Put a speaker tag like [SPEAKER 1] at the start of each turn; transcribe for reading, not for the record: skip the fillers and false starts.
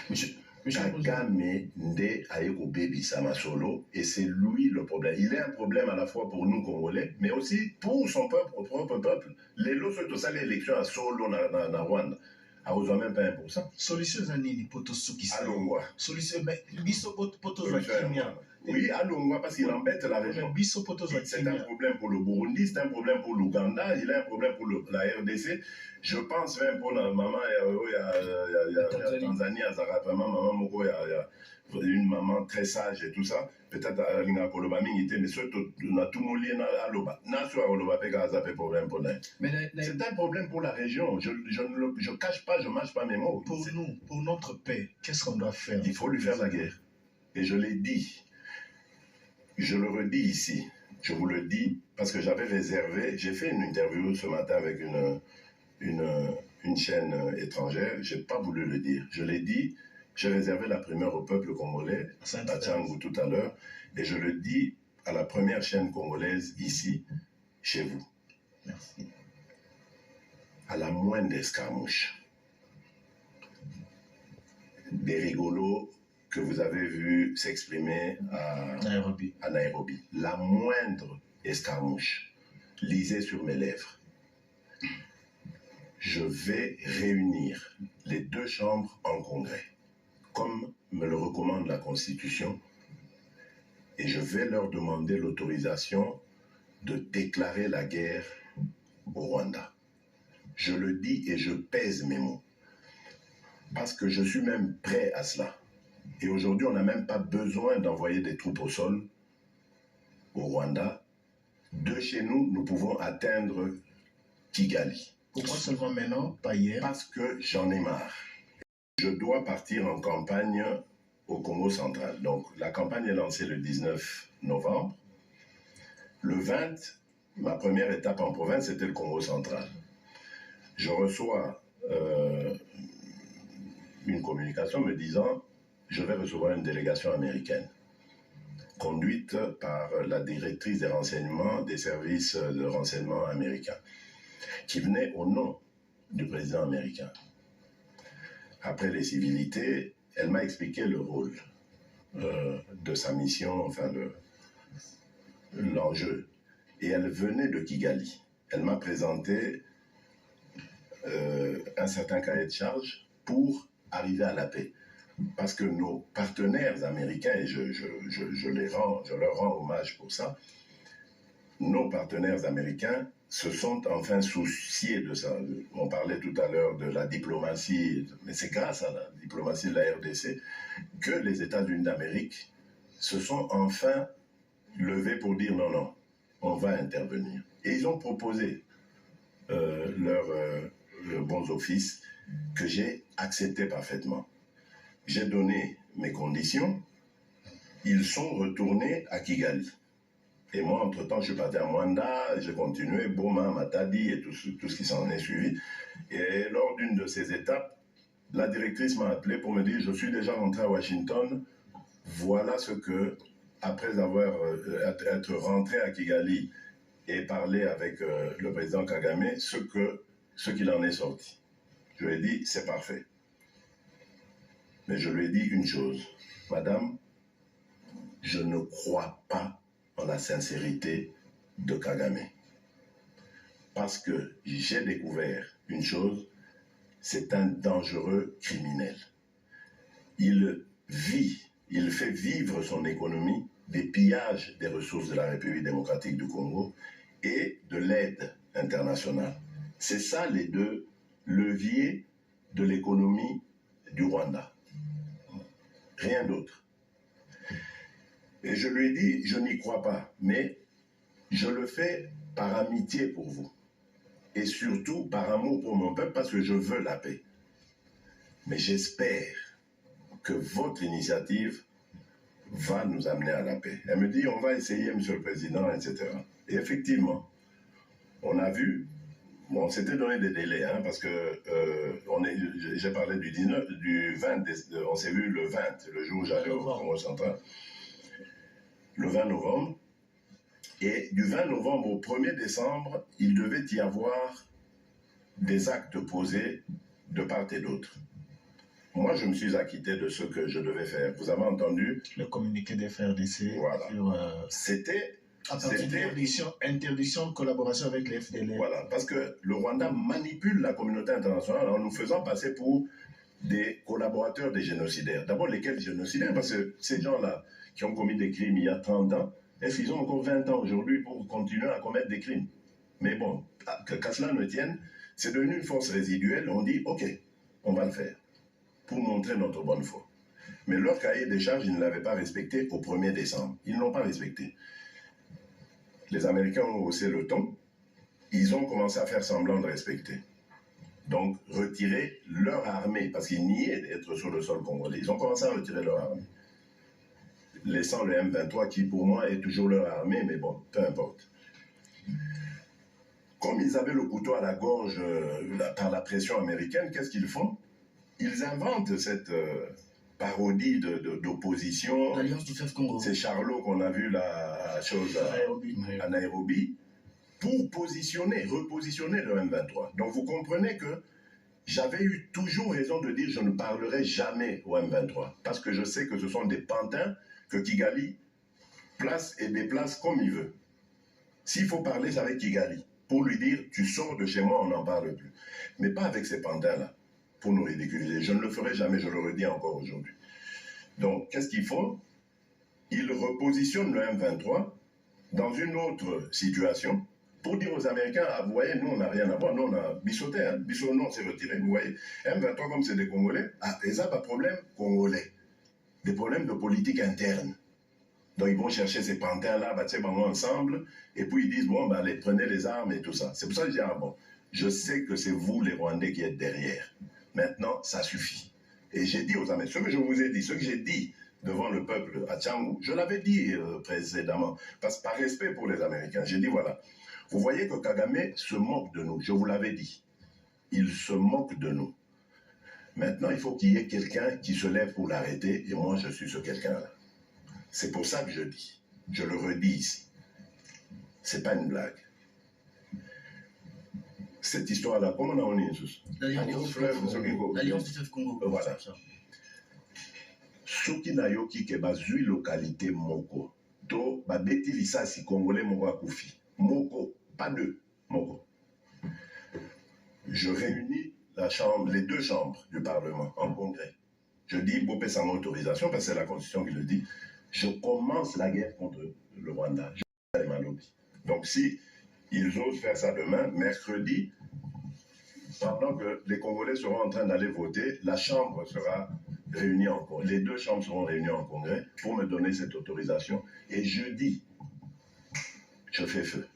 [SPEAKER 1] Monsieur,
[SPEAKER 2] Kagame Nde Aeko Baby Samasolo, et c'est lui le problème. Il est un problème à la fois pour nous Congolais, mais aussi pour son propre peuple. Les lots sont tous allés l'élection à Solo, na Rwanda. A besoin même pas 1%.
[SPEAKER 1] Solution zanini poto sukisa.
[SPEAKER 2] Alongwa.
[SPEAKER 1] Solution biso poto zakimia.
[SPEAKER 2] Oui, Alongwa parce qu'il embête la région.
[SPEAKER 1] Biso poto
[SPEAKER 2] C'est un problème pour le Burundi, c'est un problème pour l'Ouganda, il a un problème pour la RDC. Je pense même pour la maman, il y a Tanzanie, maman Moko, il y a une maman très sage et tout ça. Peut-être à l'Inga Koloba Mingite, mais surtout, on a tout moulé à Loba. N'a-soit Koloba Pega, ça fait problème pour nous. C'est un problème pour la région. Je ne cache pas, je ne mâche pas mes mots.
[SPEAKER 1] Pour nous, pour notre paix, qu'est-ce qu'on doit faire?
[SPEAKER 2] Il faut lui faire la guerre. Et je l'ai dit. Je le redis ici. Je vous le dis parce que j'avais réservé. J'ai fait une interview ce matin avec une chaîne étrangère. Je n'ai pas voulu le dire. Je l'ai dit. J'ai réservé la primeur au peuple congolais, à Tchangou tout à l'heure, et je le dis à la première chaîne congolaise ici, chez vous.
[SPEAKER 1] Merci.
[SPEAKER 2] À la moindre escarmouche, des rigolos que vous avez vus s'exprimer à Nairobi, la moindre escarmouche, lisez sur mes lèvres. Je vais réunir les deux chambres en congrès, comme me le recommande la Constitution, et je vais leur demander l'autorisation de déclarer la guerre au Rwanda. Je le dis et je pèse mes mots, parce que je suis même prêt à cela. Et aujourd'hui, on n'a même pas besoin d'envoyer des troupes au sol au Rwanda. De chez nous, nous pouvons atteindre Kigali.
[SPEAKER 1] Pourquoi seulement maintenant, pas hier?
[SPEAKER 2] Parce que j'en ai marre. Je dois partir en campagne au Congo central. Donc, la campagne est lancée le 19 novembre. Le 20, ma première étape en province, c'était le Congo central. Je reçois une communication me disant « Je vais recevoir une délégation américaine, conduite par la directrice des renseignements des services de renseignement américains, qui venait au nom du président américain. » Après les civilités, elle m'a expliqué le rôle de sa mission, enfin l'enjeu. Et elle venait de Kigali. Elle m'a présenté un certain cahier de charge pour arriver à la paix. Parce que nos partenaires américains, et je leur rends hommage pour ça, nos partenaires américains se sont enfin souciés de ça. On parlait tout à l'heure de la diplomatie, mais c'est grâce à la diplomatie de la RDC que les États-Unis d'Amérique se sont enfin levés pour dire non, on va intervenir. Et ils ont proposé leurs bons offices que j'ai accepté parfaitement. J'ai donné mes conditions, ils sont retournés à Kigali. Et moi, entre-temps, je suis parti à Mwanda, j'ai continué, Boma, Matadi et tout ce qui s'en est suivi. Et lors d'une de ces étapes, la directrice m'a appelé pour me dire « Je suis déjà rentré à Washington, voilà ce que, après être rentré à Kigali et parler avec le président Kagame, ce qu'il en est sorti. » Je lui ai dit « C'est parfait. » Mais je lui ai dit une chose, « Madame, je ne crois pas en la sincérité de Kagame. Parce que j'ai découvert une chose, c'est un dangereux criminel. Il fait vivre son économie des pillages des ressources de la République démocratique du Congo et de l'aide internationale. C'est ça les deux leviers de l'économie du Rwanda. Rien d'autre. Et je lui ai dit, je n'y crois pas, mais je le fais par amitié pour vous. Et surtout par amour pour mon peuple, parce que je veux la paix. Mais j'espère que votre initiative va nous amener à la paix. Elle me dit, on va essayer, Monsieur le Président, etc. Et effectivement, on a vu, bon, on s'était donné des délais, hein, parce que j'ai parlé du 20, on s'est vu le 20, le jour où j'allais au Congo central. Le 20 novembre, et du 20 novembre au 1er décembre, il devait y avoir des actes posés de part et d'autre. moi, je me suis acquitté de ce que je devais faire. Vous avez entendu
[SPEAKER 1] le communiqué des FRDC
[SPEAKER 2] voilà.
[SPEAKER 1] sur...
[SPEAKER 2] C'était...
[SPEAKER 1] À partir d'interdiction de collaboration avec les FDLR.
[SPEAKER 2] Voilà, parce que le Rwanda manipule la communauté internationale en nous faisant passer pour des collaborateurs des génocidaires. D'abord, lesquels génocidaires? Parce que ces gens-là qui ont commis des crimes il y a 30 ans, est-ce qu'ils ont encore 20 ans aujourd'hui pour continuer à commettre des crimes? Mais bon, qu'à cela ne tienne, c'est devenu une force résiduelle. On dit, OK, on va le faire pour montrer notre bonne foi. Mais leur cahier des charges, ils ne l'avaient pas respecté au 1er décembre. Ils ne l'ont pas respecté. Les Américains ont haussé le ton. Ils ont commencé à faire semblant de respecter. Donc, retirer leur armée, parce qu'ils niaient d'être sur le sol congolais. Ils ont commencé à retirer leur armée. Laissant le M23, qui pour moi est toujours leur armée, mais bon, peu importe. Comme ils avaient le couteau à la gorge par la pression américaine, qu'est-ce qu'ils font? Ils inventent cette parodie d'opposition.
[SPEAKER 1] L'Alliance du fleuve Congo.
[SPEAKER 2] C'est Charlot qu'on a vu la chose à Nairobi, pour repositionner le M23. Donc vous comprenez que j'avais eu toujours raison de dire je ne parlerai jamais au M23, parce que je sais que ce sont des pantins que Kigali place et déplace comme il veut. S'il faut parler, c'est avec Kigali, pour lui dire tu sors de chez moi, on n'en parle plus. Mais pas avec ces pantins-là, pour nous ridiculiser. Je ne le ferai jamais, je le redis encore aujourd'hui. Donc, qu'est-ce qu'ils font? Ils repositionnent le M23 dans une autre situation pour dire aux Américains, ah, vous voyez, nous, on n'a rien à voir, nous, on a bissoté, hein. Bissot, non, c'est retiré, vous voyez. M23, comme c'est des Congolais, ah, ils ont pas problème congolais, des problèmes de politique interne. Donc, ils vont chercher ces pantins-là, bah, ensemble, et puis ils disent, bon, bah, allez, prenez les armes et tout ça. C'est pour ça que je dis, ah, bon, je sais que c'est vous, les Rwandais, qui êtes derrière. Maintenant, ça suffit. Et j'ai dit aux Américains, ce que je vous ai dit, ce que j'ai dit devant le peuple à Tchangou, je l'avais dit précédemment, parce que par respect pour les Américains, j'ai dit, voilà, vous voyez que Kagame se moque de nous, je vous l'avais dit. Il se moque de nous. Maintenant, il faut qu'il y ait quelqu'un qui se lève pour l'arrêter, et moi, je suis ce quelqu'un-là. C'est pour ça que je dis, je le redis ici. C'est pas une blague. Cette histoire-là, comment on a
[SPEAKER 1] l'Alliance du fleuve Congo.
[SPEAKER 2] Voilà. Soki na yoki ke bazui localité moko, to babeti lisasi congolais moko akufi. Moko, pas deux, moko. Je réunis les deux chambres du Parlement en congrès. Je dis, Bopé sans autorisation, parce que c'est la Constitution qui le dit, je commence la guerre contre le Rwanda. Donc si ils osent faire ça demain, mercredi, pendant que les Congolais seront en train d'aller voter, la Chambre sera réunie en congrès. Les deux chambres seront réunies en congrès pour me donner cette autorisation. Et jeudi, je fais feu.